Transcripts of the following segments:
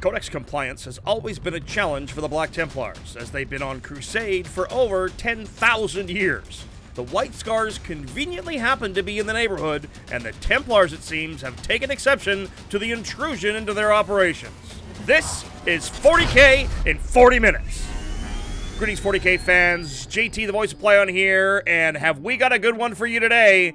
Codex compliance has always been a challenge for the Black Templars, as they've been on crusade for over 10,000 years. The White Scars conveniently happen to be in the neighborhood, and the Templars, it seems, have taken exception to the intrusion into their operations. This is 40K in 40 minutes. Greetings, 40K fans. JT, the voice of play on here, and have we got a good one for you today?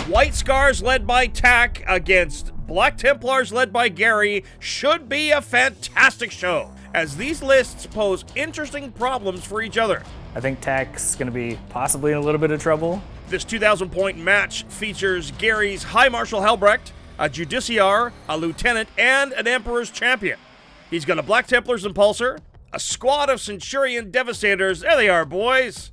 White Scars led by Tak against Black Templars led by Garry should be a fantastic show, as these lists pose interesting problems for each other. I think Tak's going to be possibly in a little bit of trouble. This 2,000-point match features Garry's High Marshal Helbrecht, a Judiciar, a Lieutenant, and an Emperor's Champion. He's got a Black Templars Impulsor, a squad of Centurion Devastators, there they are, boys,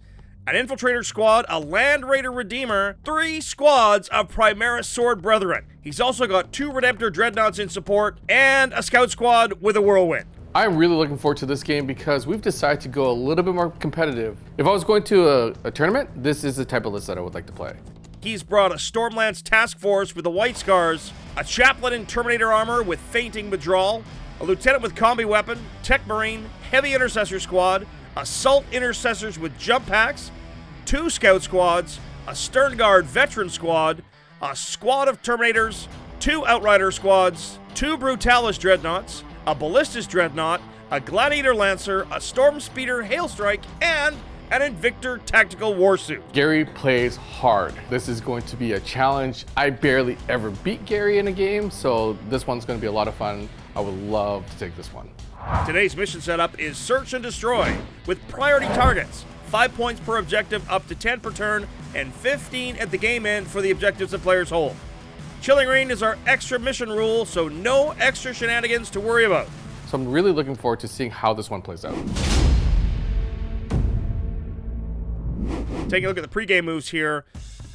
an Infiltrator Squad, a Land Raider Redeemer, 3 squads of Primaris Sword Brethren. He's also got 2 Redemptor Dreadnoughts in support, and a Scout Squad with a Whirlwind. I'm really looking forward to this game because we've decided to go a little bit more competitive. If I was going to a tournament, this is the type of list that I would like to play. He's brought a Stormlance task force with the White Scars, a Chaplain in Terminator armor with Fainting Withdrawal, a Lieutenant with Combi Weapon, Tech Marine, Heavy Intercessor Squad, Assault Intercessors with Jump Packs, 2 Scout Squads, a Stern Guard Veteran Squad, a squad of Terminators, 2 Outrider Squads, 2 Brutalis Dreadnoughts, a Ballistus Dreadnought, a Gladiator Lancer, a Storm Speeder Hailstrike, and an Invictor Tactical Warsuit. Garry plays hard. This is going to be a challenge. I barely ever beat Garry in a game, so this one's going to be a lot of fun. I would love to take this one. Today's mission setup is Search and Destroy, with priority targets. 5 points per objective, up to 10 per turn, and 15 at the game end for the objectives that players hold. Chilling Reign is our extra mission rule, so no extra shenanigans to worry about. So I'm really looking forward to seeing how this one plays out. Taking a look at the pregame moves here,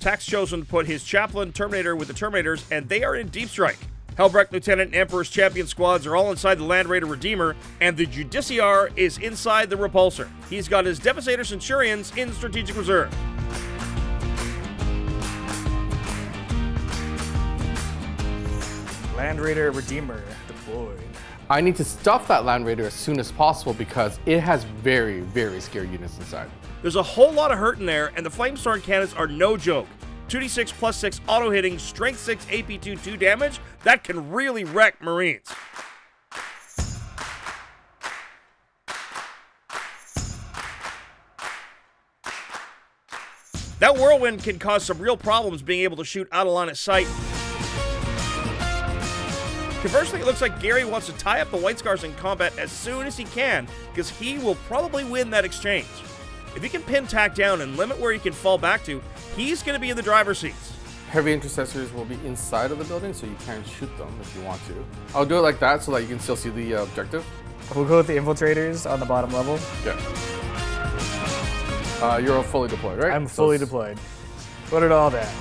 Tak's chosen to put his Chaplain Terminator with the Terminators, and they are in Deep Strike. Helbrecht Lieutenant and Emperor's Champion squads are all inside the Land Raider Redeemer, and the Judiciar is inside the Repulsor. He's got his Devastator Centurions in Strategic Reserve. Land Raider Redeemer deployed. I need to stuff that Land Raider as soon as possible because it has very, very scary units inside. There's a whole lot of hurt in there, and the Flamestorm cannons are no joke. 2d6 plus 6 auto-hitting, strength 6 AP2 2 damage, that can really wreck Marines. That Whirlwind can cause some real problems being able to shoot out of line of sight. Conversely, it looks like Garry wants to tie up the White Scars in combat as soon as he can, because he will probably win that exchange. If he can pin Tak down and limit where he can fall back to, he's going to be in the driver's seats. Heavy intercessors will be inside of the building, so you can shoot them if you want to. I'll do it like that so that you can still see the objective. We'll go with the Infiltrators on the bottom level. Yeah. You're all fully deployed, right? I'm fully deployed. Put it all down.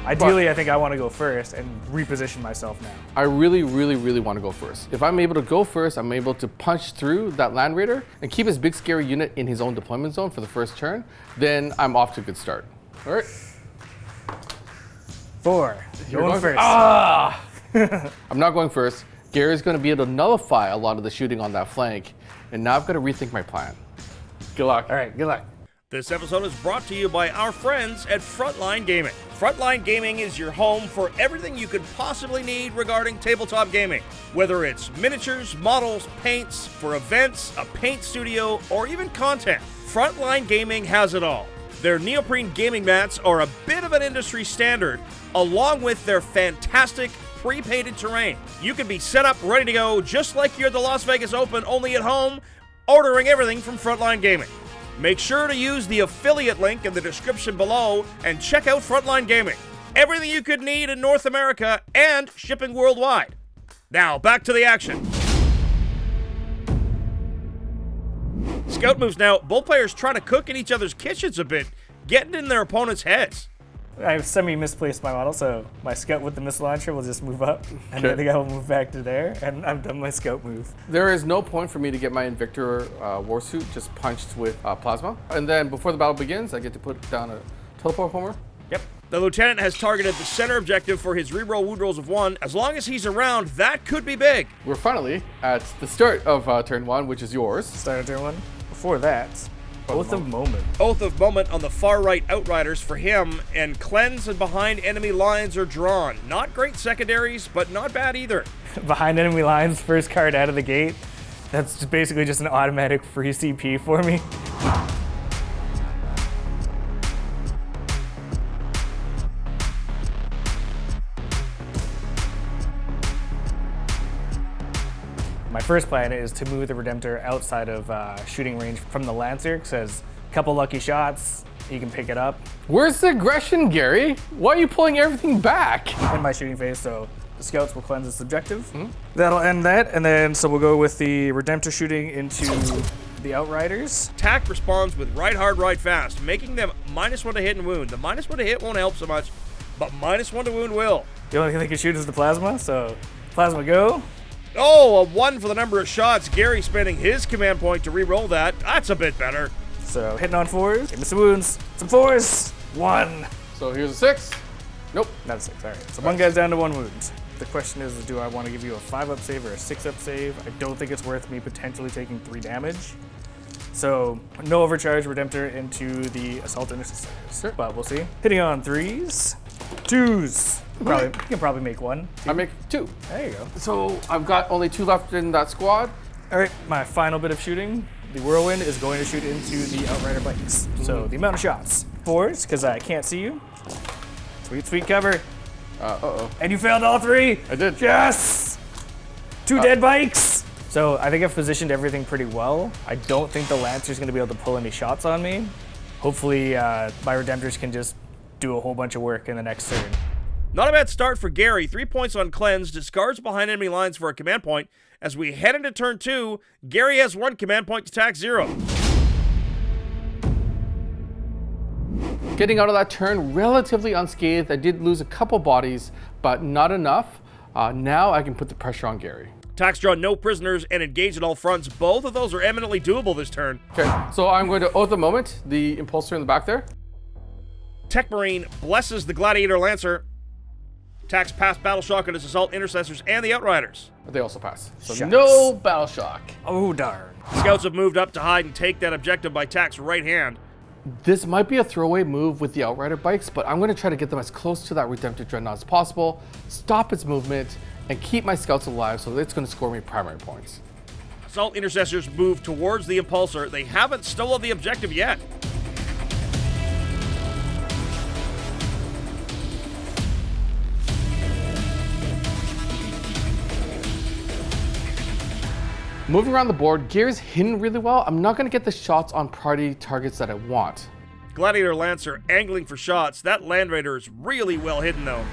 Ideally, I think I want to go first and reposition myself now. I really, really, really want to go first. If I'm able to go first, I'm able to punch through that Land Raider and keep his big scary unit in his own deployment zone for the first turn, then I'm off to a good start. All right. 4. You're going first. Ah! I'm not going first. Garry's going to be able to nullify a lot of the shooting on that flank, and now I've got to rethink my plan. Good luck. All right, good luck. This episode is brought to you by our friends at Frontline Gaming. Frontline Gaming is your home for everything you could possibly need regarding tabletop gaming. Whether it's miniatures, models, paints, for events, a paint studio, or even content, Frontline Gaming has it all. Their neoprene gaming mats are a bit of an industry standard, along with their fantastic pre-painted terrain. You can be set up, ready to go, just like you're at the Las Vegas Open, only at home, ordering everything from Frontline Gaming. Make sure to use the affiliate link in the description below and check out Frontline Gaming. Everything you could need in North America and shipping worldwide. Now, back to the action. Scout moves now. Both players trying to cook in each other's kitchens a bit, getting in their opponent's heads. I've semi-misplaced my model, so my scout with the missile launcher will just move up, and then the guy will move back to there, and I've done my scout move. There is no point for me to get my Invictor warsuit just punched with plasma. And then before the battle begins, I get to put down a teleport homer. Yep. The Lieutenant has targeted the center objective for his reroll wound rolls of 1. As long as he's around, that could be big. We're finally at the start of turn 1, which is yours. Start of turn 1. Before that, Oath of Moment. Oath of Moment on the far right Outriders for him, and Cleanse and behind enemy lines are drawn. Not great secondaries, but not bad either. Behind enemy lines, first card out of the gate. That's just basically just an automatic free CP for me. My first plan is to move the Redemptor outside of shooting range from the Lancer, because a couple lucky shots, he can pick it up. Where's the aggression, Gary? Why are you pulling everything back? In my shooting phase, so the Scouts will cleanse its objective. That'll end that, and then so we'll go with the Redemptor shooting into the Outriders. Tak responds with ride hard, ride fast, making them -1 to hit and wound. The -1 to hit won't help so much, but -1 to wound will. The only thing they can shoot is the Plasma, so Plasma go. Oh, a 1 for the number of shots. Gary spending his command point to re-roll that. That's a bit better. So hitting on 4s, give me some wounds, some 4s, 1. So here's a 6. Nope. Not a 6, all right. So one guy's down to 1 wound. The question is, do I want to give you a 5-up save or a 6-up save? I don't think it's worth me potentially taking 3 damage. So no overcharge Redemptor into the Assault Intercessors, but we'll see. Hitting on 3s, 2s. You can probably make 1. I make 2. There you go. So I've got only 2 left in that squad. All right, my final bit of shooting. The Whirlwind is going to shoot into the Outrider bikes. So the amount of shots. 4s, because I can't see you. Sweet, sweet cover. Uh-oh. And you failed all 3. I did. Yes! 2 dead bikes. So I think I've positioned everything pretty well. I don't think the Lancer's going to be able to pull any shots on me. Hopefully my Redemptors can just do a whole bunch of work in the next turn. Not a bad start for Gary. 3 points on Cleanse, discards behind enemy lines for a command point. As we head into turn 2, Gary has 1 command point to Tak 0. Getting out of that turn relatively unscathed. I did lose a couple bodies, but not enough. Now I can put the pressure on Gary. Tak's drawn no prisoners and engaged at all fronts. Both of those are eminently doable this turn. Okay, so I'm going to Oath the Moment, the Impulsor in the back there. Tech Marine blesses the Gladiator Lancer. Tak's past Battle Shock on his Assault Intercessors and the Outriders. They also pass. So Shucks. no Battle Shock. Oh, darn. Scouts have moved up to hide and take that objective by Tak's right hand. This might be a throwaway move with the Outrider bikes, but I'm going to try to get them as close to that Redemptor Dreadnought as possible, stop its movement, and keep my Scouts alive so that it's going to score me primary points. Assault Intercessors move towards the Impulsor. They haven't stolen the objective yet. Moving around the board, Gary's hidden really well. I'm not going to get the shots on priority targets that I want. Gladiator Lancer angling for shots. That Land Raider is really well hidden though.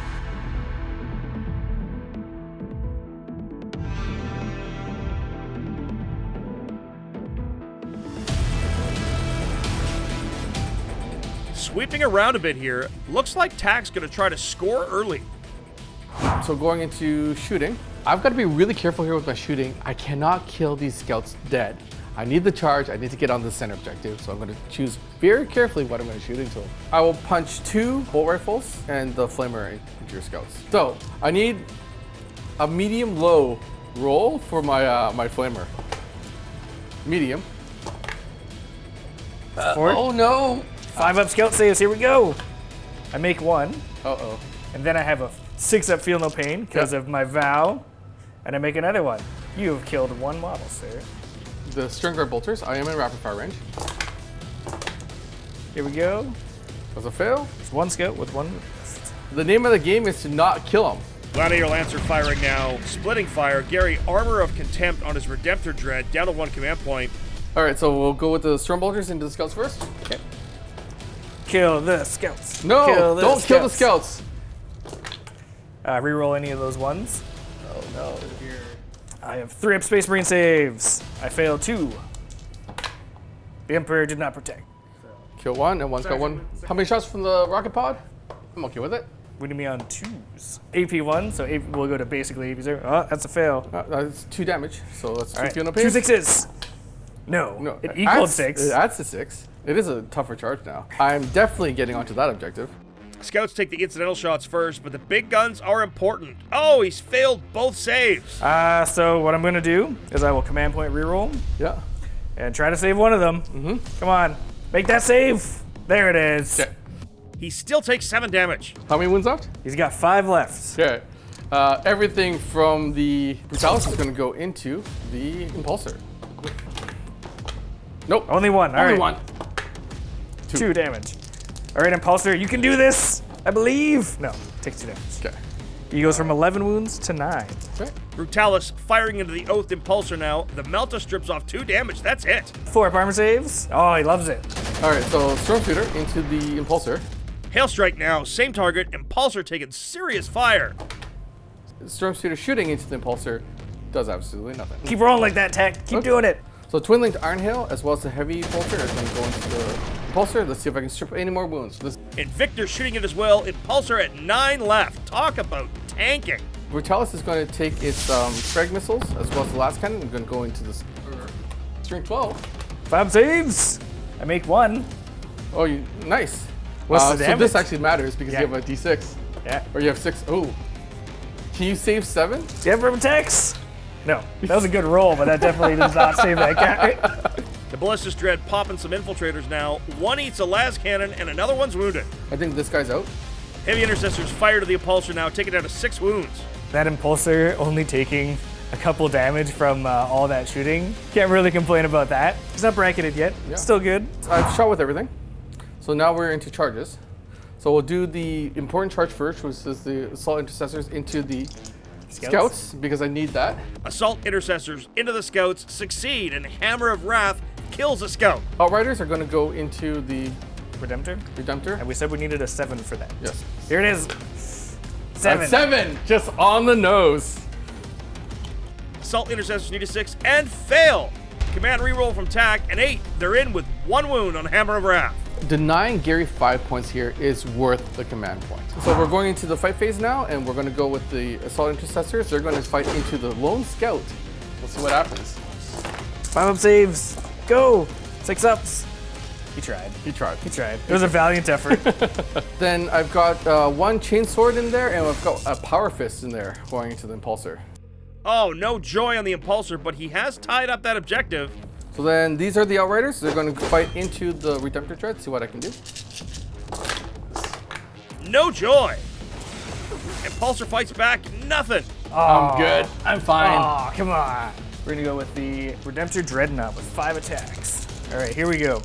Sweeping around a bit here. Looks like Tak's going to try to score early. So going into shooting, I've got to be really careful here with my shooting. I cannot kill these Scouts dead. I need the charge. I need to get on the center objective. So I'm going to choose very carefully what I'm going to shoot into. I will punch 2 bolt rifles and the flamer into your Scouts. So I need a medium-low roll for my my flamer. Medium. 4. Oh no! 5-up Scout saves. Here we go. I make 1. Uh-oh. And then I have a 6-up Feel No Pain because of my vow. And I make another 1. You have killed 1 model, sir. The Stern Guard Bolters, I am in rapid fire range. Here we go. Does a fail? It's 1 Scout with 1. The name of the game is to not kill him. Gladiator Lancer firing now. Splitting fire. Gary, Armor of Contempt on his Redemptor Dread. Down to 1 command point. All right, so we'll go with the Storm Bolters into the Scouts first. Okay. Kill the Scouts. No, don't kill the Scouts. Scouts. Reroll any of those 1s. Oh no. I have 3-up Space Marine saves. I failed 2. The Emperor did not protect. Kill one, and one's got one. How many shots from the rocket pod? I'm okay with it. Winning me on 2s. AP1, so we'll go to basically AP0. Oh, that's a fail. That's 2 damage, so let's All right, keep 2 6s. No, it equaled 6. It adds to 6. It is a tougher charge now. I'm definitely getting onto that objective. Scouts take the incidental shots first, but the big guns are important. Oh, he's failed both saves. So what I'm going to do is I will command point reroll Yeah. and try to save one of them. Come on, make that save. There it is. Okay. He still takes 7 damage. How many wounds left? He's got 5 left. Okay. Everything from the Brutalis is going to go into the Impulsor. Nope. Only one. All Only right. one. 2 damage. All right, Impulsor, you can do this. I believe. No, takes 2 damage. Okay. He goes from 11 wounds to 9. Okay. Brutalis firing into the Oath Impulsor now. The Melta strips off 2 damage. That's it. 4 up armor saves. Oh, he loves it. All right, so Stormshooter into the Impulsor. Hail Strike now. Same target. Impulsor taking serious fire. Stormshooter shooting into the Impulsor does absolutely nothing. Keep rolling like that, Tech. Keep doing it. So Twin Linked Iron Hail as well as the Heavy Bolter is going to go into the Impulsor. Let's see if I can strip any more wounds. This Invictor shooting it as well. Impulsor at 9 left. Talk about tanking. Brutalis is going to take its Scrag missiles as well as the last cannon. I'm going to go into this string 12. 5 saves. I make 1. Oh, nice. What's the So damage? this actually matters because Yeah. you have a D6. Yeah. Or you have 6. Oh. Can you save 7? Do you have protects? No. That was a good roll, but that definitely does not save that guy. The Ballistus Dread popping some infiltrators now. One eats a las cannon and another one's wounded. I think this guy's out. Heavy Intercessors fire to the Impulsor now, taking down to 6 wounds. That Impulsor only taking a couple damage from all that shooting. Can't really complain about that. He's not bracketed yet. Yeah. Still good. I've shot with everything. So now we're into charges. So we'll do the important charge first, which is the Assault Intercessors into the Scouts, because I need that. Assault Intercessors into the Scouts succeed, and Hammer of Wrath kills a Scout. Outriders are going to go into the Redemptor. Redemptor. And we said we needed a 7 for that. Yes. Here it is. 7. That's 7, just on the nose. Assault Intercessors need a 6 and fail. Command reroll from Tak, and 8. They're in with 1 wound on Hammer of Wrath. Denying Garry 5 points here is worth the command point. So we're going into the fight phase now, and we're going to go with the Assault Intercessors. They're going to fight into the Lone Scout. We'll see what happens. 5 up saves. Go. 6 ups. He tried. He tried. He tried. It was a valiant effort. Then I've got 1 Chainsword in there, and I've got a Power Fist in there going into the Impulsor. Oh, no joy on the Impulsor, but he has tied up that objective. So then these are the Outriders. They're going to fight into the Redemptor Dread, see what I can do. No joy. Impulsor fights back, nothing. I'm good. I'm fine. Oh, come on. We're going to go with the Redemptor Dreadnought with 5 attacks. All right, here we go.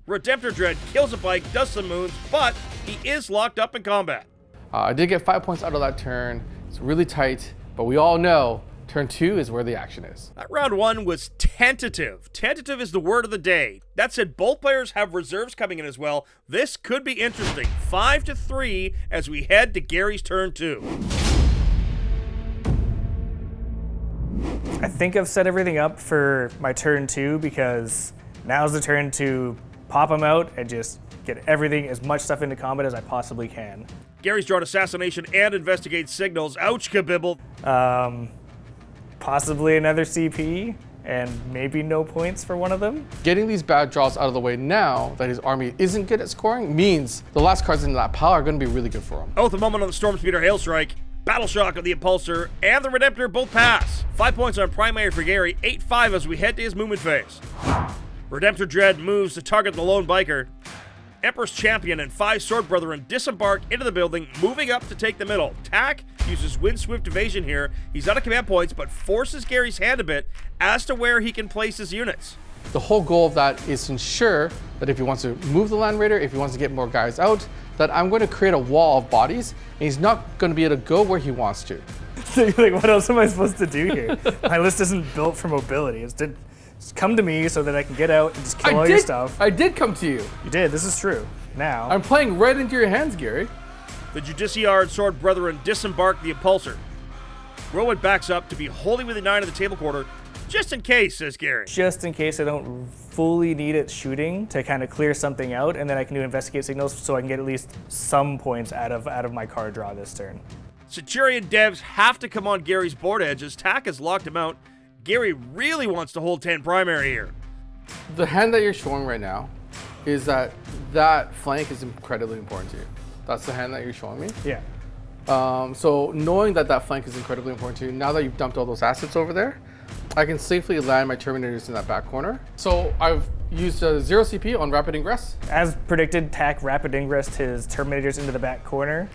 Redemptor Dread kills a bike, does some moons, but he is locked up in combat. I did get 5 points out of that turn. It's really tight, but we all know turn 2 is where the action is. That round 1 was tentative. Tentative is the word of the day. That said, both players have reserves coming in as well. This could be interesting. 5-3 as we head to Garry's turn 2. I think I've set everything up for my turn 2 because now's the turn to pop them out and just get everything, as much stuff into combat as I possibly can. Garry's drawn Assassination and Investigate Signals. Ouch, kabibble. Possibly another CP, and maybe no points for one of them. Getting these bad draws out of the way now that his army isn't good at scoring means the last cards in that pile are going to be really good for him. Oath of Moment on the Stormspeeder Hail Strike. Battle Shock of the Impulsor and the Redemptor both pass. 5 points on primary for Garry, 8-5 as we head to his movement phase. Redemptor Dread moves to target the lone biker. Emperor's Champion and 5 Sword Brethren disembark into the building, moving up to take the middle. Tak uses Windswift Evasion here. He's out of command points, but forces Garry's hand a bit as to where he can place his units. The whole goal of that is to ensure that if he wants to move the Land Raider, if he wants to get more guys out, that I'm going to create a wall of bodies, and he's not going to be able to go where he wants to. Like, what else am I supposed to do here? My list isn't built for mobility. It's to come to me so that I can get out and just kill all your stuff. I did come to you. You did. This is true. Now. I'm playing right into your hands, Garry. The Judiciar and Sword Brethren disembark the Impulsor. Rowan backs up to be wholly within 9 of the table quarter. Just in case, says Garry. Just in case I don't fully need it shooting to kind of clear something out, and then I can do investigate signals so I can get at least some points out of my card draw this turn. Centurion devs have to come on Garry's board edge as Tak has locked him out. Garry really wants to hold 10 primary here. The hand that you're showing right now is that flank is incredibly important to you. That's the hand that you're showing me? Yeah. So knowing that flank is incredibly important to you, now that you've dumped all those assets over there, I can safely land my Terminators in that back corner. So I've used a 0 CP on Rapid Ingress. As predicted, Tak rapid ingressed his Terminators into the back corner.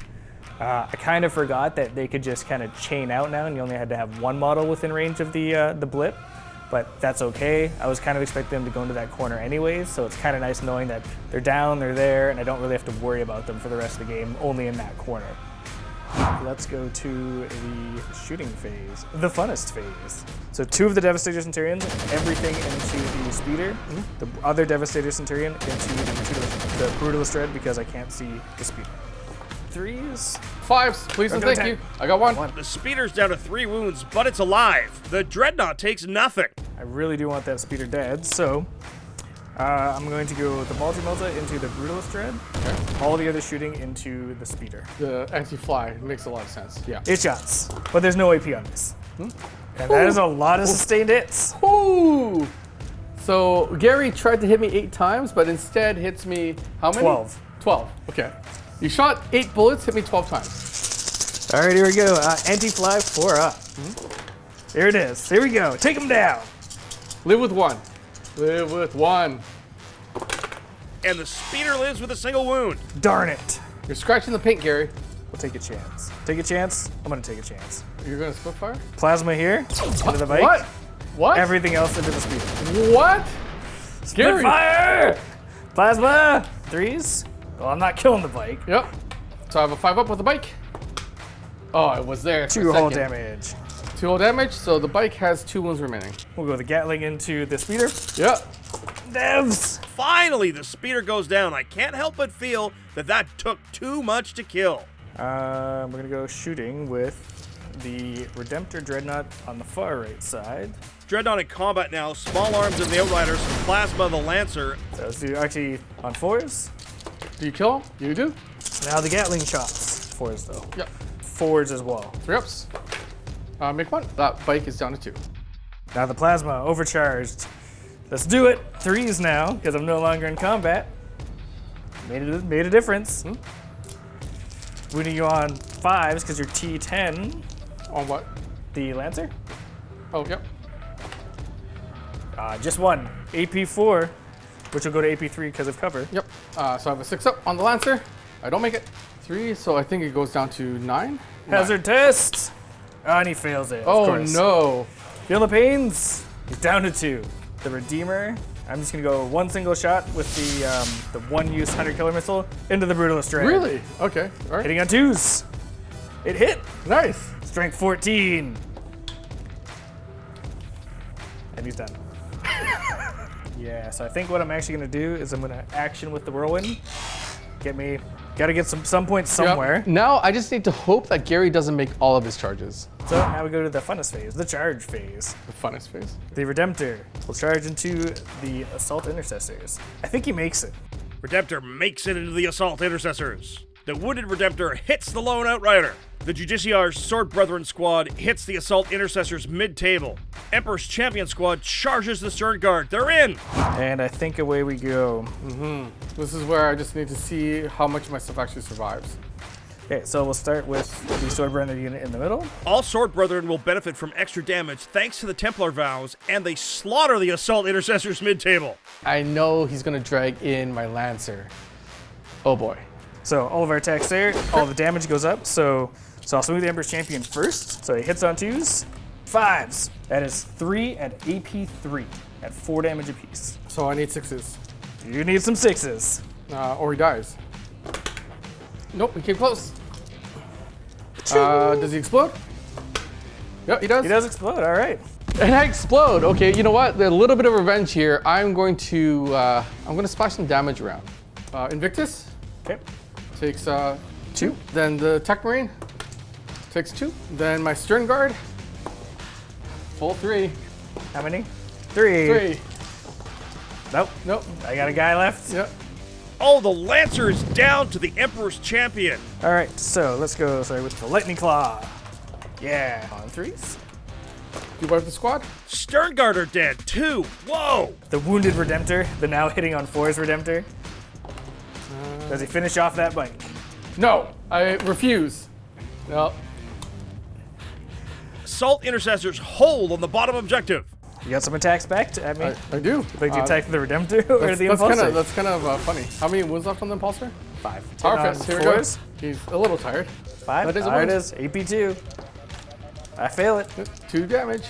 I kind of forgot that they could just kind of chain out now, and you only had to have one model within range of the blip, but that's okay. I was kind of expecting them to go into that corner anyways, so it's kind of nice knowing that they're down, they're there, and I don't really have to worry about them for the rest of the game, only in that corner. Let's go to the shooting phase, the funnest phase. So 2 of the Devastator Centurions, everything into the Speeder, the other Devastator Centurion into the Brutalist Dread because I can't see the Speeder. 3s. 5s, please and thank you. I got one. The Speeder's down to 3 wounds, but it's alive. The Dreadnought takes nothing. I really do want that Speeder dead, so I'm going to go the Multi-Multi into the Brutalist Dread. Okay. All the other shooting into the Speeder. The anti-fly makes a lot of sense, yeah. It shots, but there's no AP on this. And that is a lot of sustained hits. Ooh. So Garry tried to hit me 8 times, but instead hits me how many? 12. 12, okay. You shot 8 bullets, hit me 12 times. All right, here we go. Anti-fly 4 up. Here it is. Here we go. Take him down. Live with 1. Live with 1. And the Speeder lives with a single wound. Darn it. You're scratching the paint, Garry. We'll take a chance. Take a chance. I'm going to take a chance. You're going to Spitfire? Plasma here. Into the bike. What? What? Everything else into the Speeder. What? Garry. Spitfire! Plasma. 3s. Well, I'm not killing the bike. Yep. So I have a 5 up with the bike. Oh, it was there. 2 hull damage. 2 hull damage, so the bike has 2 wounds remaining. We'll go the Gatling into the Speeder. Yep. Devs! Finally, the Speeder goes down. I can't help but feel that took too much to kill. We're going to go shooting with the Redemptor Dreadnought on the far right side. Dreadnought in combat now. Small arms of the Outriders. Plasma the Lancer. So let's do actually on 4s. Do you kill him? You do? Now the Gatling shots. 4s though. Yep. 4s as well. 3 ups. Make 1. That bike is down to 2. Now the Plasma overcharged. Let's do it. 3s now, because I'm no longer in combat. Made a difference. Wounding you on 5s because you're T10. On what? The Lancer? Oh, yep. Just 1. AP4, which will go to AP3 because of cover. Yep. So I have a 6 up on the Lancer. I don't make it. 3, so I think it goes down to 9. Hazard test. Oh, and he fails it. Oh, of course. no. Feel the pains. He's down to 2. The Redeemer. I'm just gonna go 1 single shot with the 1-use 100 killer missile into the Brutalist Dread. Really? Okay. All right. Hitting on 2s. It hit. Nice. Strength 14. And he's done. Yeah, so I think what I'm actually gonna do is I'm gonna action with the Whirlwind. Gotta get some points somewhere. Yep. Now I just need to hope that Garry doesn't make all of his charges. So now we go to the funnest phase, the charge phase. The funnest phase. The Redemptor will charge into the Assault Intercessors. I think he makes it. Redemptor makes it into the Assault Intercessors. The wounded Redemptor hits the lone Outrider. The Judiciar's Sword Brethren squad hits the Assault Intercessors mid-table. Emperor's Champion squad charges the Stern Guard. They're in! And I think away we go. This is where I just need to see how much of my stuff actually survives. Okay, so we'll start with the Sword Brethren unit in the middle. All Sword Brethren will benefit from extra damage thanks to the Templar vows, and they slaughter the Assault Intercessors mid-table. I know he's gonna drag in my Lancer. Oh boy. So all of our attacks there, all the damage goes up. So I'll swing the Emperor's Champion first. So he hits on 2s, 5s. That is 3 at AP3 at 4 damage apiece. So I need 6s. You need some 6s. Or he dies. Nope, he came close. Does he explode? Yep, he does. He does explode, all right. And I explode. Okay, you know what? A little bit of revenge here. I'm going to splash some damage around. Invictus. Okay. Takes 2. Then the Tech Marine takes 2. Then my Stern Guard. Full 3. How many? 3. 3. Nope. Nope. I got a guy left. Yep. Oh, the Lancer is down to the Emperor's Champion. All right, so let's go with the Lightning Claw. Yeah. On 3s. You wipe the squad? Sternguard are dead, 2. Whoa! The Wounded Redemptor, the now hitting on 4s Redemptor. Does he finish off that bike? No, I refuse. No. Assault Intercessors hold on the bottom objective. You got some attacks back at me? I do. Like the attack of the Redemptor or the Impulsor? That's kind of funny. How many wounds left on the Impulsor? 5. Power Fist, here we go. He's a little tired. 5. That is a There it wound. is. AP2. I fail it. 2 damage.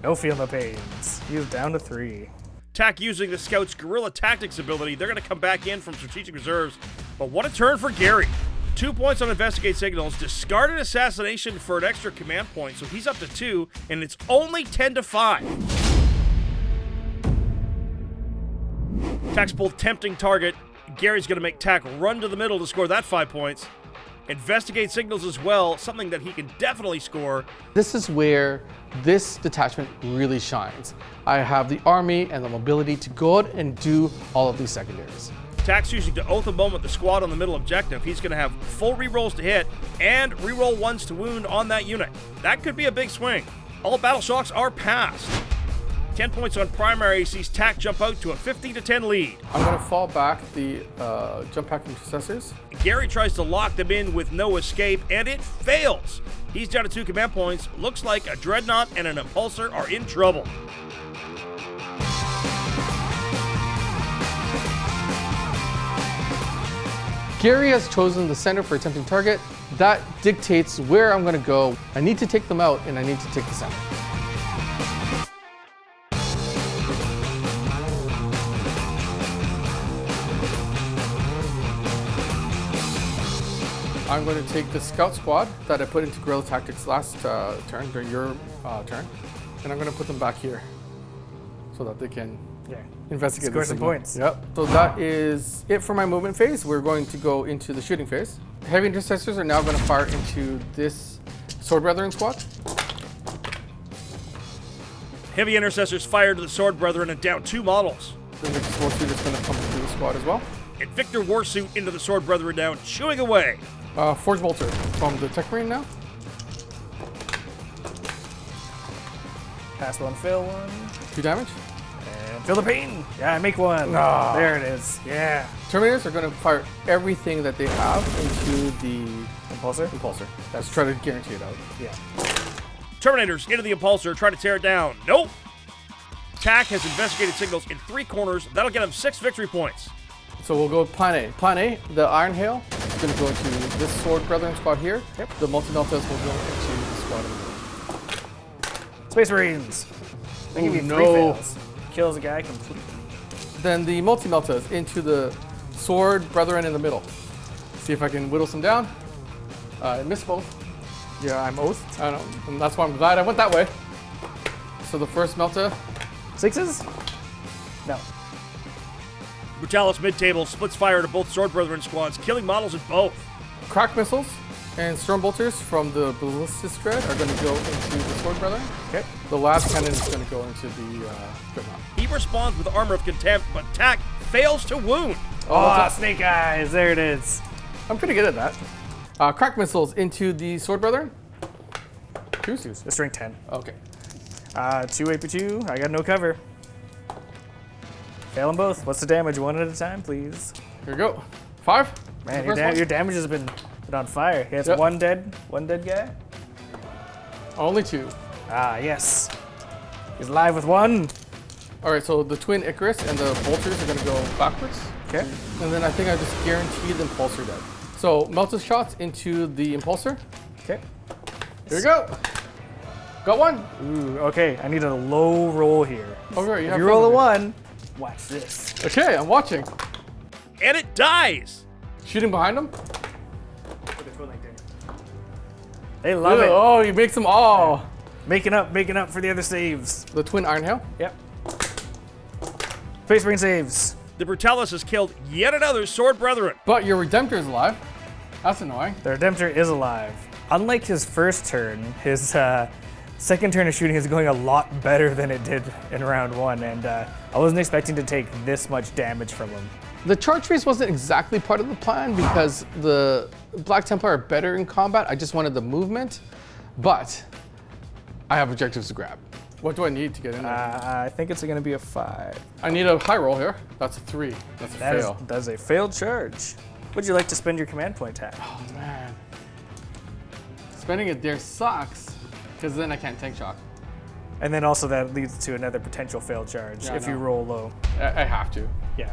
No feel no pains. He's down to 3. Tak using the Scout's Guerrilla Tactics ability. They're going to come back in from strategic reserves. But what a turn for Garry. 2 points on Investigate Signals, discarded Assassination for an extra command point, so he's up to 2, and it's only 10 to 5. Tak's pulled Tempting Target. Gary's going to make Tak run to the middle to score that 5 points. Investigate Signals as well, something that he can definitely score. This is where this detachment really shines. I have the army and the mobility to go out and do all of these secondaries. Tak's using to Oath a Moment the squad on the middle objective. He's going to have full rerolls to hit and reroll 1s to wound on that unit. That could be a big swing. All battle shocks are passed. 10 points on primary sees Tak jump out to a 15 to 10 lead. I'm going to fall back the jump pack intercessors. Garry tries to lock them in with no escape, and it fails. He's down to 2 command points. Looks like a Dreadnought and an Impulsor are in trouble. Garry has chosen the center for attempting target. That dictates where I'm going to go. I need to take them out, and I need to take the center. I'm going to take the scout squad that I put into guerrilla tactics last turn, during your turn, and I'm going to put them back here so that they can investigate. Score some points. Yep. So that is it for my movement phase. We're going to go into the shooting phase. Heavy intercessors are now going to fire into this Sword Brethren squad. Heavy Intercessors fire to the Sword Brethren and down 2 models. The Victor's Warsuit is going to come through the squad as well. And Victor Warsuit into the Sword Brethren down, chewing away. Forge Bolter from the Tech Marine now. Pass 1, fail 1. 2 damage. And feel the pain. Yeah, I make 1. Ah. There it is. Yeah. Terminators are going to fire everything that they have into the Impulsor? Let's try to guarantee it out. Yeah. Terminators into the Impulsor, try to tear it down. Nope. Tak has Investigated Signals in 3 corners. That'll get him 6 victory points. So we'll go Plan A. Plan A, the Iron Hail is going to go into this Sword Brethren squad here. Yep. The multi-meltas will go into the squad in the middle. Space Marines. They give you 3 no. fails. Kills a guy completely. Then the multi-meltas into the Sword Brethren in the middle. See if I can whittle some down. I missed both. Yeah, I'm oathed. I know, and that's why I'm glad I went that way. So the first Melta. 6s? No. Brutalis mid-table splits fire to both Sword Brethren squads, killing models in both. Crack missiles and storm bolters from the ballistic thread are going to go into the Sword Brethren. Okay. The last cannon is going to go into the Dreadnought. He responds with Armor of Contempt, but Tak fails to wound. Oh, Snake Eyes. There it is. I'm pretty good at that. Crack missiles into the Sword Brethren. 2s. Let's rank 10. Okay. 2 AP2. I got no cover. Fail them both. What's the damage? 1 at a time, please. Here we go. 5. Man, your damage has been on fire. He has Yep. one dead guy. Only 2. Ah, yes. He's alive with 1. All right, so the twin Icarus and the bolters are going to go backwards. Okay. And then I think I just guaranteed the Impulsor dead. So melted shots into the Impulsor. Okay. Here we go. Got 1. Ooh, okay. I need a low roll here. Oh, right, If you roll a 1, watch this. Okay, I'm watching. And it dies. Shooting behind him. They love it. Oh, he makes them all. Making up for the other saves. The twin Iron Hail. Yep. Space Marine saves. The Brutalis has killed yet another Sword Brethren. But your Redemptor is alive. That's annoying. The Redemptor is alive. Unlike his first turn, his Second turn of shooting is going a lot better than it did in round 1, and I wasn't expecting to take this much damage from him. The charge phase wasn't exactly part of the plan because the Black Templar are better in combat. I just wanted the movement, but I have objectives to grab. What do I need to get in there? I think it's going to be a 5. I need a high roll here. That's a 3. That's a fail. That's a failed charge. Would you like to spend your command point tag? Oh man. Spending it there sucks because then I can't tank shock. And then also that leads to another potential failed charge if you roll low. I have to. Yeah.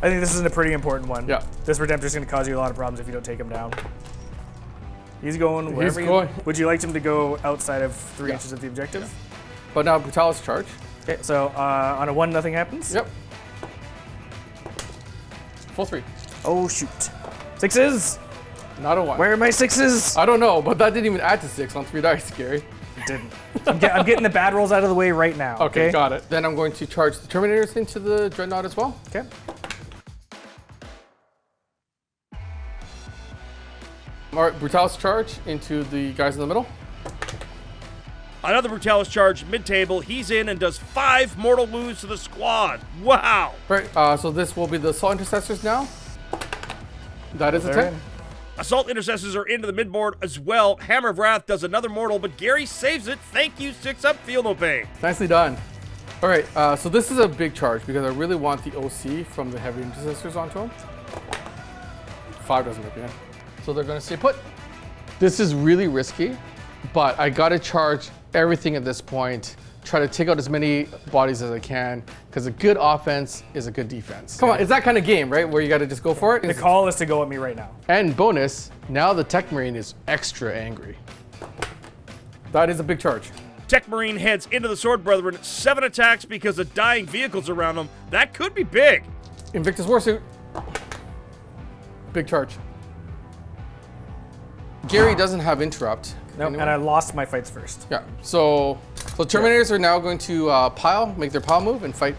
I think this is a pretty important one. Yeah. This Redemptor is going to cause you a lot of problems if you don't take him down. He's going wherever He's going. Would you like him to go outside of 3 inches of the objective? Yeah. But now Brutalis charge. Okay, so on a 1, nothing happens? Yep. Full 3. Oh, shoot. 6s? Not a 1. Where are my 6s? I don't know, but that didn't even add to 6 on 3 dice, Gary. It didn't. I'm getting the bad rolls out of the way right now. Okay, got it. Then I'm going to charge the Terminators into the Dreadnought as well. Okay. All right, Brutalis charge into the guys in the middle. Another Brutalis charge mid-table. He's in and does 5 mortal wounds to the squad. Wow. Right, so this will be the Assault Intercessors now. That is a 10. Assault Intercessors are into the midboard as well. Hammer of Wrath does another mortal, but Gary saves it. Thank you, 6-up, feel no pain. Nicely done. All right, so this is a big charge because I really want the OC from the Heavy Intercessors onto him. 5 doesn't make it in. So they're gonna stay put. This is really risky, but I gotta charge everything at this point, try to take out as many bodies as I can, because a good offense is a good defense. Come on, it's that kind of game, right? Where you gotta just go for it. The call is to go at me right now. And bonus, now the Tech Marine is extra angry. That is a big charge. Tech Marine heads into the Sword Brethren, 7 attacks because of dying vehicles around them. That could be big. Invictus Warsuit. Big charge. Gary doesn't have interrupt. Nope, and I lost my fights first. Yeah, so Terminators are now going to make their pile move and fight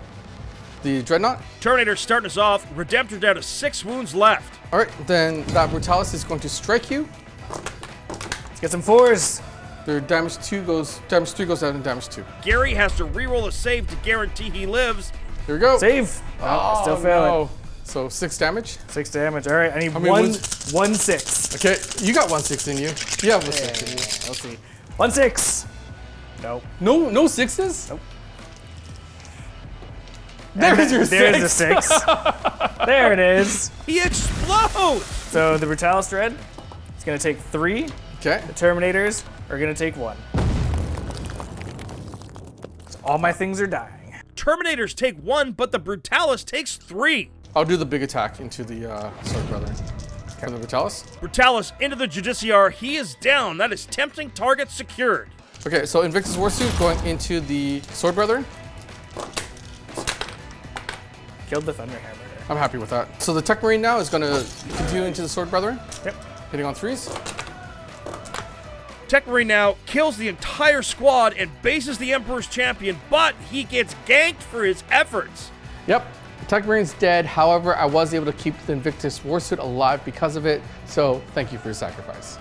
the Dreadnought. Terminator starting us off. Redemptor down to 6 wounds left. All right, then that Brutalis is going to strike you. Let's get some 4s. Their damage 3 goes down to damage 2. Gary has to reroll a save to guarantee he lives. Here we go. Save. Oh, still failing. no. So 6 damage. 6 damage. All right, I need mean, one 6. Okay, you got 1 6 in you. You have 1 6 in you. Let's see. 1 6. Nope. No 6s? Nope. There's your 6. There's the 6. There it is. He explodes. So the Brutalis Dread is going to take 3. Okay. The Terminators are going to take 1. So all my things are dying. Terminators take 1, but the Brutalis takes 3. I'll do the big attack into the Sword Brethren. From the Brutalis. Brutalis into the Judiciar. He is down. That is tempting target secured. Okay, so Invictus Warsuit going into the Sword Brethren. Killed the Thunderhammer. I'm happy with that. So the Tech Marine now is going to continue into the Sword Brethren. Yep. Hitting on 3s. Tech Marine now kills the entire squad and bases the Emperor's champion, but he gets ganked for his efforts. Yep. Tech Marine's dead. However, I was able to keep the Invictus Warsuit alive because of it. So thank you for your sacrifice.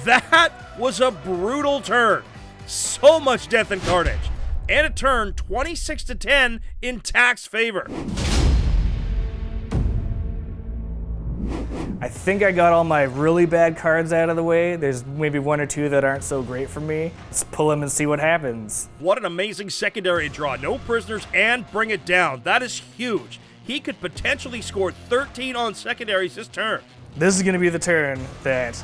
That was a brutal turn. So much death and carnage. And a turn 26-10 in Tak's favor. I think I got all my really bad cards out of the way. There's maybe 1 or 2 that aren't so great for me. Let's pull them and see what happens. What an amazing secondary draw. No prisoners and bring it down. That is huge. He could potentially score 13 on secondaries this turn. This is going to be the turn that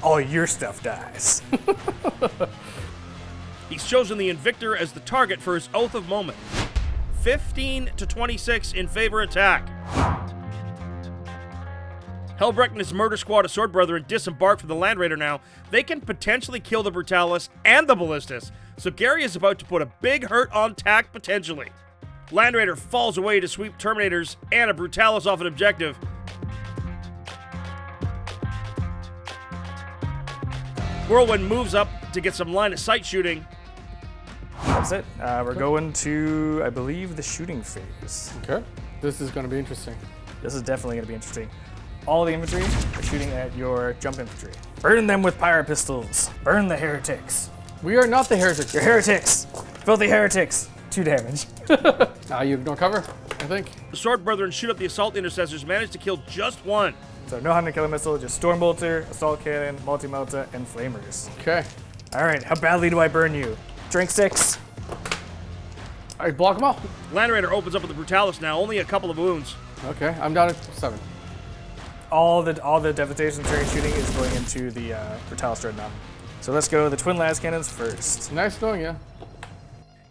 all your stuff dies. He's chosen the Invictor as the target for his Oath of Moment. 15-26 in favor of Tak. Helbrecht and his murder squad of Sword Brethren disembark from the Land Raider now. They can potentially kill the Brutalis and the Ballistus, so Gary is about to put a big hurt on Tak potentially. Land Raider falls away to sweep Terminators and a Brutalis off an objective. Whirlwind moves up to get some line of sight shooting. That's it. We're going to, I believe, the shooting phase. Okay. This is going to be interesting. This is definitely going to be interesting. All the infantry are shooting at your jump infantry. Burn them with pyre pistols. Burn the heretics. We are not the heretics. You're heretics. Filthy heretics. 2 damage. You ignore cover, I think. The Sword Brethren shoot up the Assault Intercessors, manage to kill just one. So no Hunter Killer Missile, just Stormbolter, Assault Cannon, Multi-Melta, and Flamers. Okay. All right, how badly do I burn you? Drink 6. All right, block them all. Land Raider opens up with the Brutalis now, only a couple of wounds. Okay, I'm down at 7. All the Devastation Centurion shooting is going into the Brutalis Dreadnought. So let's go the Twin Las Cannons first. Nice knowing you.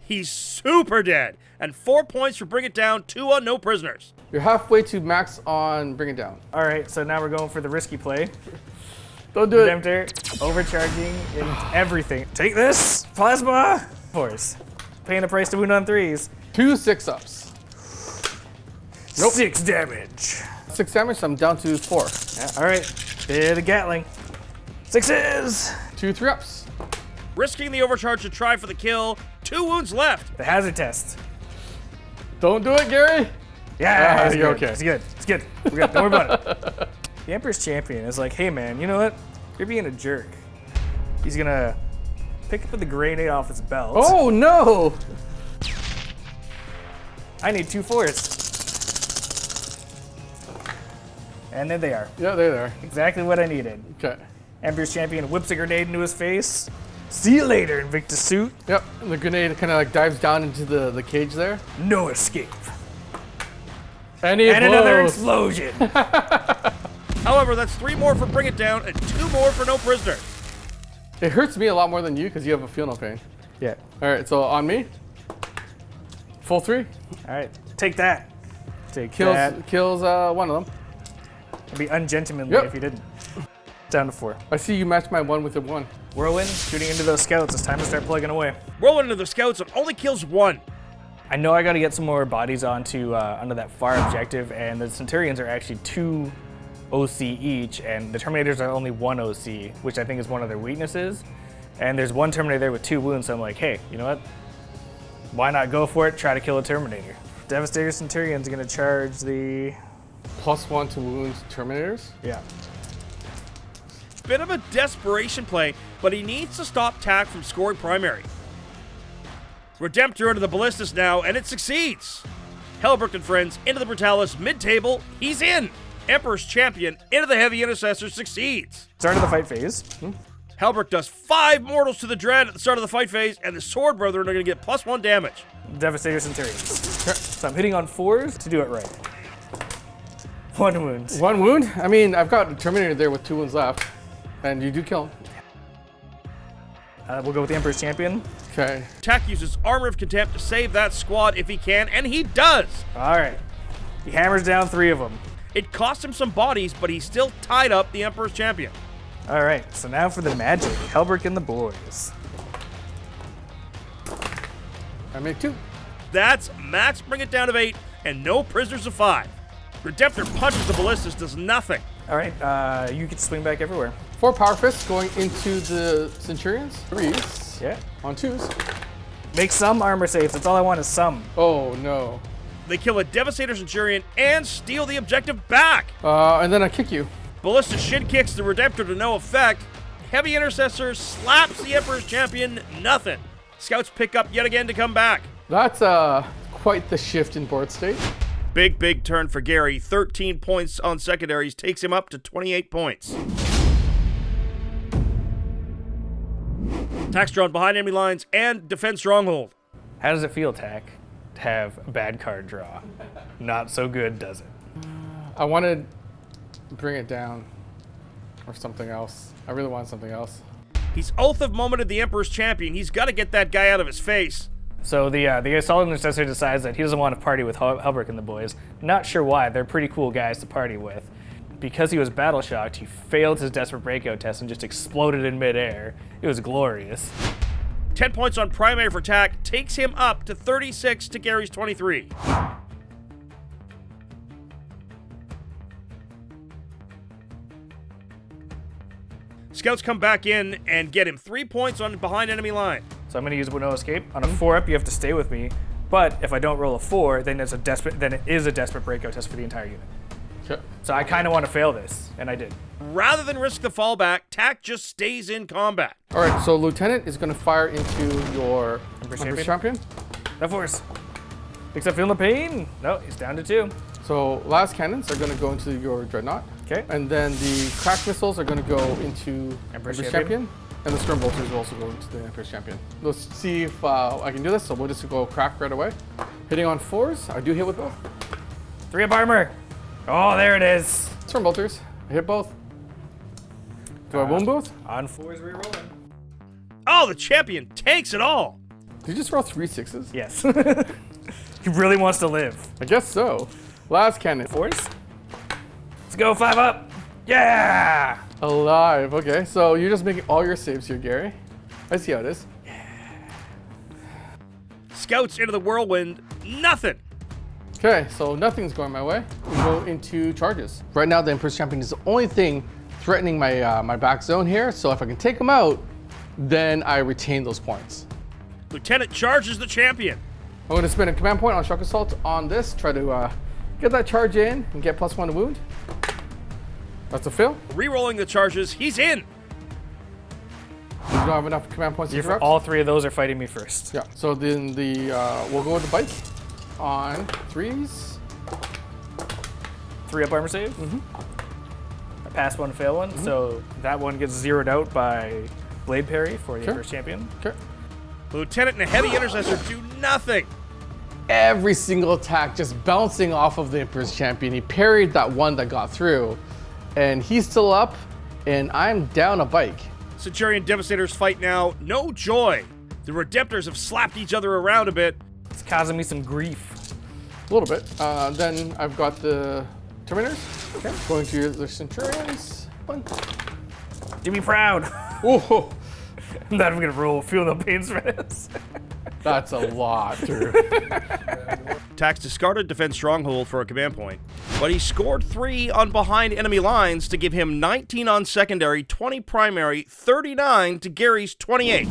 He's super dead, and 4 points for Bring It Down, 2 on no prisoners. You're halfway to max on Bring It Down. All right, so now we're going for the risky play. Don't do it. Redemptor, overcharging in everything. Take this, Plasma Force. Paying the price to wound on 3s. 2 6-ups. Nope. 6 damage. 6 damage, I'm down to 4. Yeah, all right, bit of Gatling. 6s. 2 3-ups. Risking the overcharge to try for the kill, 2 wounds left. The hazard test. Don't do it, Gary. Yeah, it's you're good. okay. It's good. It's good. We're good. Don't worry about it. The Emperor's Champion is like, hey man, you know what? You're being a jerk. He's gonna pick up the grenade off his belt. Oh no! I need 2 4s. And there they are. Yeah, there they are. Exactly what I needed. Okay. Emperor's Champion whips a grenade into his face. See you later, Invictus Suit. Yep, and the grenade kind of like dives down into the cage there. No escape. And another explosion. However, that's 3 more for Bring It Down and 2 more for no prisoners. It hurts me a lot more than you because you have a feel no pain. Yeah. All right, so on me. Full 3. All right, take that. Take that. Kills one of them. It'd be ungentlemanly Yep. if you didn't. Down to 4. I see you match my 1 with a 1. Whirlwind, shooting into those scouts. It's time to start plugging away. Rolling into the scouts and only kills 1. I know I got to get some more bodies onto that far objective, and the Centurions are actually 2 OC each, and the Terminators are only 1 OC, which I think is one of their weaknesses. And there's 1 Terminator there with 2 wounds, so I'm like, hey, you know what? Why not go for it? Try to kill a Terminator. Devastator Centurion's gonna charge the... +1 to wound Terminators. Yeah. Bit of a desperation play, but he needs to stop Tak from scoring primary. Redemptor into the Ballistas now, and it succeeds. Helbrecht and friends into the Brutalis mid-table, he's in. Emperor's Champion into the Heavy Intercessor succeeds. Start of the fight phase. Helbrecht does 5 mortals to the Dread at the start of the fight phase, and the Sword Brethren are going to get +1 damage. Devastator Centurions. So I'm hitting on 4s to do it right. 1 wound. 1 wound? I mean, I've got a Terminator there with 2 wounds left, and you do kill him. We'll go with the Emperor's Champion. Okay. Tak uses Armor of Contempt to save that squad if he can, and he does. All right. He hammers down 3 of them. It cost him some bodies, but he still tied up the Emperor's Champion. All right, so now for the magic. Helbrecht and the boys. I make 2. That's max Bring It Down of 8, and no prisoners of 5. Redemptor punches the Ballistas, does nothing. All right, you can swing back everywhere. 4 Power Fists going into the Centurions. 3s. Yeah. On 2s. Make some armor saves. That's all I want is some. Oh no. They kill a Devastator Centurion and steal the objective back. And then I kick you. Ballista shin kicks the Redemptor to no effect. Heavy Intercessor slaps the Emperor's Champion, nothing. Scouts pick up yet again to come back. That's quite the shift in board state. Big turn for Gary. 13 points on secondaries takes him up to 28 points. Tak's drawn behind enemy lines and defend stronghold. How does it feel, Tak, to have a bad card draw? Not so good, does it? I wanted to bring it down or something else. I really want something else. He's Oath of Momented the Emperor's Champion. He's got to get that guy out of his face. So the Assault Intercessor decides that he doesn't want to party with Helbrecht and the boys. Not sure why. They're pretty cool guys to party with. Because he was battle shocked, he failed his desperate breakout test and just exploded in midair. It was glorious. 10 points on primary for Tak takes him up to 36 to Gary's 23. Scouts come back in and get him 3 points on behind enemy line. So I'm going to use no escape. On a 4-up, you have to stay with me. But if I don't roll a 4, then it is a desperate breakout test for the entire unit. Okay. So I kind of want to fail this, and I did. Rather than risk the fallback, Tak just stays in combat. All right, so Lieutenant is going to fire into your Empress Champion. No force. Except feeling the pain. No, he's down to 2. So last cannons are going to go into your Dreadnought. Okay. And then the crack missiles are going to go into Empress Champion. And the Storm Bolters will also go into the Empress Champion. Let's see if I can do this. So we'll just go crack right away. Hitting on 4s. I do hit with both. 3 up armor. Oh, there it is. Storm Bolters. I hit both. Do I wound both? On 4s, rerolling. Oh, the champion takes it all. Did you just roll 3 6s? Yes. He really wants to live. I guess so. Last cannon. 4s. Let's go 5 up. Yeah. Alive. Okay, so you're just making all your saves here, Gary. I see how it is. Scouts into the whirlwind. Nothing. Okay, so nothing's going my way. We go into charges. Right now, the Empress Champion is the only thing threatening my my back zone here. So if I can take him out, then I retain those points. Lieutenant charges the champion. I'm going to spend a command point on Shock Assault on this. Try to get that charge in and get +1 to wound. That's a fail. Rerolling the charges. He's in. You don't have enough command points to interrupt. All 3 of those are fighting me first. Yeah. So then we'll go with the bike on 3s. 3 up armor save. I pass 1, fail 1. So that one gets zeroed out by blade parry for the Empress Champion. Okay. Lieutenant and a heavy intercessor do nothing. Every single attack just bouncing off of the Emperor's Champion. He parried that one that got through, and he's still up, and I'm down a bike. Centurion Devastators fight now. No joy. The Redemptors have slapped each other around a bit. It's causing me some grief. A little bit. Then I've got the Terminators. Okay. Going to the Centurions. Fun. Do me proud. Whoa. I'm not even gonna roll feel no pains for this. That's a lot, Drew. Tak's discarded Defense Stronghold for a command point, but he scored 3 on behind enemy lines to give him 19 on secondary, 20 primary, 39 to Gary's 28.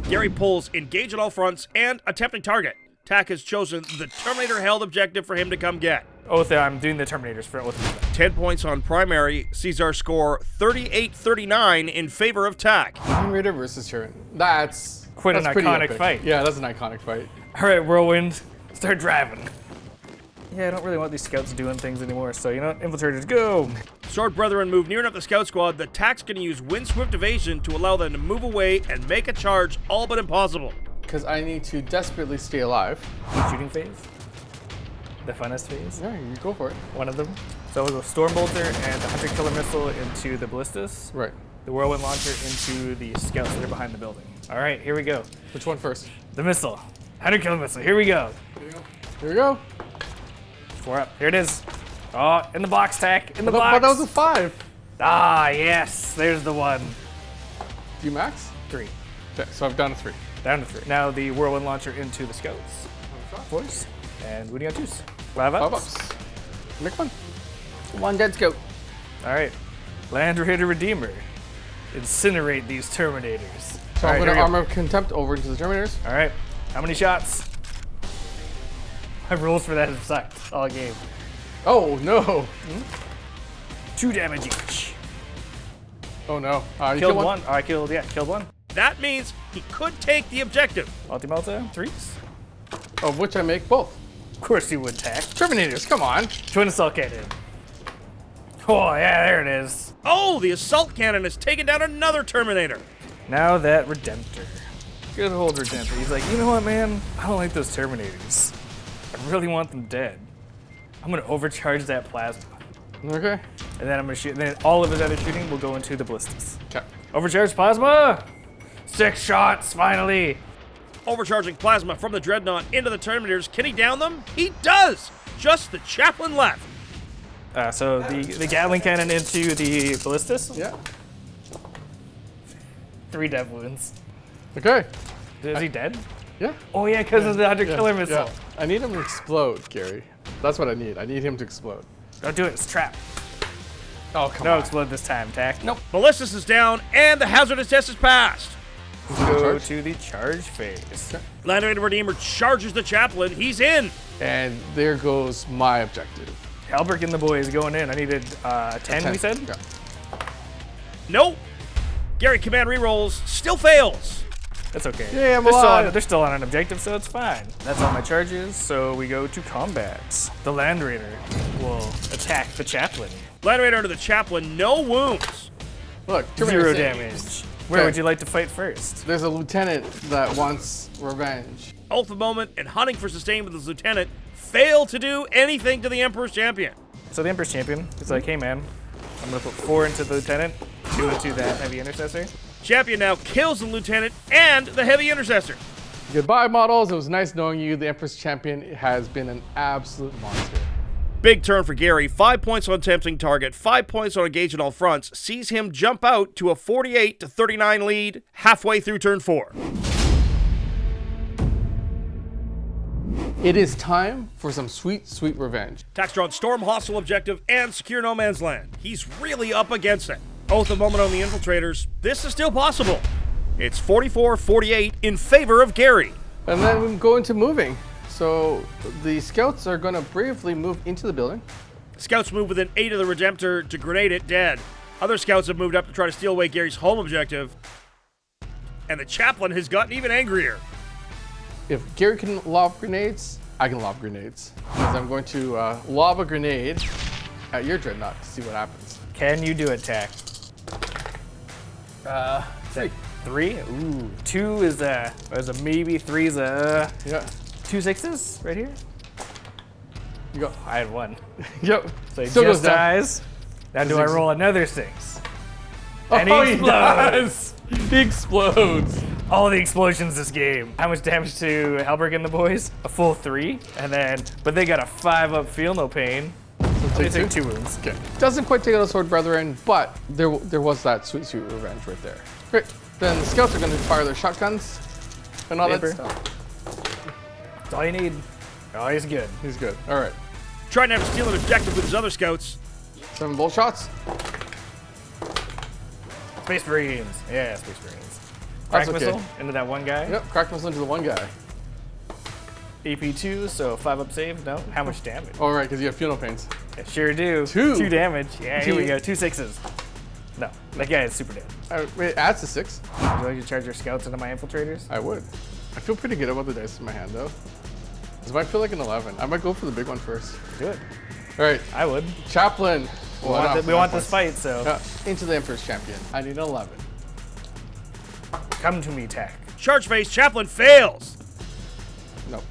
Gary pulls engage at all fronts and attempting target. Tak has chosen the Terminator held objective for him to come get. Oath, I'm doing the Terminators for Oath. 10 points on primary sees our score 38-39 in favor of Tak. Mind Raider versus Tyrion. That's Quite an pretty iconic epic. fight. Yeah, that's an iconic fight. All right, Whirlwind, start driving. Yeah, I don't really want these scouts doing things anymore, so you know what? Infiltrators, go! Sword Brethren move near enough the scout squad that Tak's going to use Wind Swift Evasion to allow them to move away and make a charge all but impossible. Because I need to desperately stay alive. Shooting phase. The funnest phase. Yeah, you go for it. One of them. So we'll go Stormbolter and the Hunter Killer Missile into the Ballistas. Right. The Whirlwind Launcher into the scouts that are behind the building. All right, here we go. Which one first? The missile. Hunter Killer Missile, here we go. Here we go. 4 up, here it is. Oh, in the box, Tak, in the box. But that was a 5. Ah, yes, there's the one. Do you max? 3. Okay, so I've done a 3. Down to 3. Now the Whirlwind Launcher into the scouts. 4s. And Woody on 2s. 5 ups. 5 ups. Make one. 1 dead scout. All right. Land Raider Redeemer. Incinerate these Terminators. So I'm going to Armor of Contempt over into the Terminators. All right. How many shots? My rules for that have sucked all game. Oh, no. 2 damage each. Oh, no. You Killed one. Oh, I killed one. That means he could take the objective. Multi-Melta, 3s. Of which I make both. Of course you would, Tak. Terminators, come on. Twin Assault Cannon. Oh, yeah, there it is. Oh, the assault cannon has taken down another Terminator. Now that Redemptor. Good old Redemptor. He's like, you know what, man? I don't like those Terminators. I really want them dead. I'm gonna overcharge that plasma. Okay. And then I'm gonna shoot, and then all of his other shooting will go into the ballistas. Okay. Overcharge plasma! 6 shots, finally! Overcharging plasma from the Dreadnought into the Terminators. Can he down them? He does! Just the chaplain left. So the Gatling Cannon into the ballistas. Yeah. 3 dev wounds. Okay. Is he dead? Yeah. Oh yeah, because of the Hunter Killer Missile. Yeah. I need him to explode, Gary. That's what I need. I need him to explode. Don't do it, it's a trap. Oh, come No on. explode this time, Tak. Nope. Ballistas is down, and the hazardous test is passed. Let's go to the charge phase. Land Raider Redeemer charges the Chaplain. He's in. And there goes my objective. Helbrecht and the boys going in. I needed 10, we said? Yeah. Nope. Garry command rerolls. Still fails. That's okay. Yeah, I'm they're, alive. they're still on an objective, so it's fine. That's all my charges, so we go to combat. The Land Raider will attack the Chaplain. Land Raider into the Chaplain. No wounds. Look, 0 damage. Where would you like to fight first? There's a lieutenant that wants revenge. Oath of Moment and hunting for sustain with his lieutenant fail to do anything to the Emperor's Champion. So the Emperor's Champion is like, hey man, I'm gonna put 4 into the lieutenant, 2 into that heavy intercessor. Champion now kills the lieutenant and the heavy intercessor. Goodbye, models. It was nice knowing you. The Empress Champion has been an absolute monster. Big turn for Garry. 5 points on tempting target, 5 points on engage in all fronts, sees him jump out to a 48-39 lead halfway through turn 4. It is time for some sweet, sweet revenge. Tak's drawn Storm Hostile Objective and Secure No Man's Land. He's really up against it. Oath of Moment on the Infiltrators. This is still possible. It's 44-48 in favor of Garry. And then we go into moving. So the scouts are going to bravely move into the building. Scouts move within 8 of the Redemptor to grenade it dead. Other scouts have moved up to try to steal away Gary's home objective. And the Chaplain has gotten even angrier. If Garry can lob grenades, I can lob grenades. Because I'm going to lob a grenade at your dreadnought to see what happens. Can you do it, Tak? 3. 3? Ooh. 2 is a maybe. 3 is a Yeah. 2 6s right here. You go. I had 1. Yep. So he Still goes just down. dies. Now do I roll another 6? Oh, And he explodes. does. He explodes. All the explosions this game. How much damage to Helbrecht and the boys? A full 3. And then, but they got a 5-up feel no pain. So they take 2 wounds. Okay. Doesn't quite take out a sword, brethren, but there was that sweet, sweet revenge right there. Great. Then the scouts are going to fire their shotguns and all Paper. that stuff. That's all you need. Oh, he's good. He's good. All right. Trying to have to steal an objective with his other scouts. 7 bolt shots. Space Marines. Yeah, Space Marines. Crack That's okay. missile into that one guy. Yep. Crack missile into the one guy. AP2, so 5-up save. No, how much damage? All right, because you have funeral pains. I sure do. 2. 2 damage. Yeah, here we 2. go. 2 6s. No, that guy is super dead. It adds to 6. Would you like to charge your scouts into my infiltrators? I would. I feel pretty good about the dice in my hand, though. This might feel like an 11. I might go for the big one first. Do it. All right. I would. Chaplain. We want this fight, so Into the Emperor's Champion. I need an 11. come to me, Tak. Charge phase, Chaplain fails. No.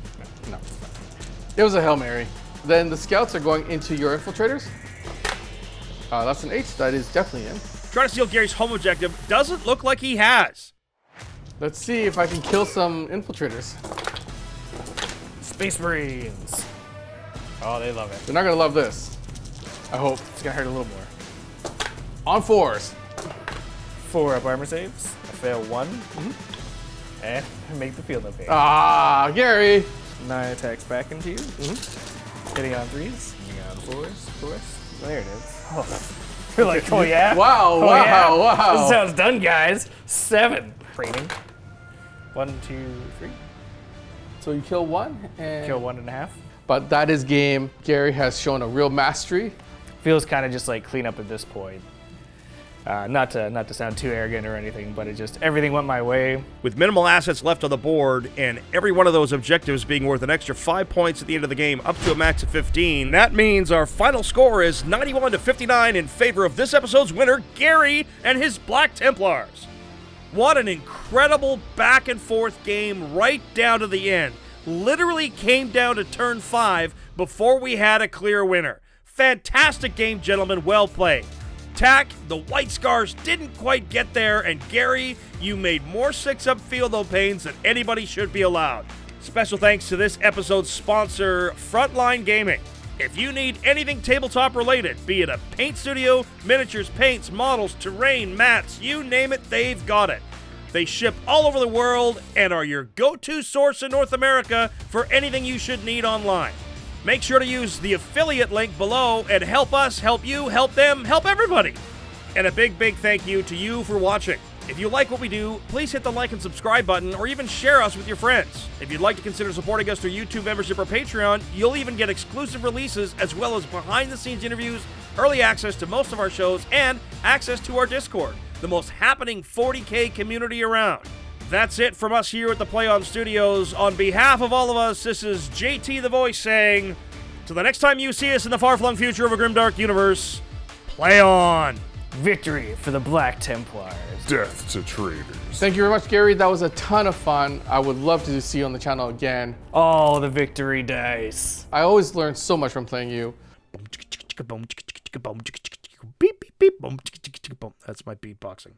It was a Hail Mary. Then the scouts are going into your infiltrators. That's an 8. That is definitely in. Trying to steal Gary's home objective. Doesn't look like he has. Let's see if I can kill some infiltrators. Space Marines. Oh, they love it. They're not gonna love this. I hope. It's gonna hurt a little more. On 4s. 4-up armor saves. I fail 1. And make the field okay. Ah, Garry. 9 attacks back into you. Hitting on 3s. Hitting on 4s. Of course. There it is. Oh. You're like, oh yeah? Wow, wow. This sounds done, guys. 7. Training. 1, 2, 3. So you kill 1 and Kill 1.5. But that is game. Garry has shown a real mastery. Feels kind of just like cleanup at this point. Not to sound too arrogant or anything, but it just everything went my way. With minimal assets left on the board and every one of those objectives being worth an extra 5 points at the end of the game up to a max of 15, that means our final score is 91-59 in favor of this episode's winner, Garry and his Black Templars. What an incredible back and forth game right down to the end. Literally came down to turn 5 before we had a clear winner. Fantastic game, gentlemen. Well played. Tak, the White Scars didn't quite get there, and Garry, you made more 6-up field no pains than anybody should be allowed. Special thanks to this episode's sponsor, Frontline Gaming. If you need anything tabletop related, be it a paint studio, miniatures, paints, models, terrain, mats, you name it, they've got it. They ship all over the world and are your go-to source in North America for anything you should need online. Make sure to use the affiliate link below and help us, help you, help them, help everybody. And a big, big thank you to you for watching. If you like what we do, please hit the like and subscribe button or even share us with your friends. If you'd like to consider supporting us through YouTube membership or Patreon, you'll even get exclusive releases as well as behind-the-scenes interviews, early access to most of our shows, and access to our Discord, the most happening 40K community around. That's it from us here at the Play On Studios. On behalf of all of us, this is JT the Voice saying, till the next time you see us in the far-flung future of a grimdark universe, play on! Victory for the Black Templars. Death to traitors. Thank you very much, Gary. That was a ton of fun. I would love to see you on the channel again. Oh, the victory dice. I always learn so much from playing you. That's my beatboxing.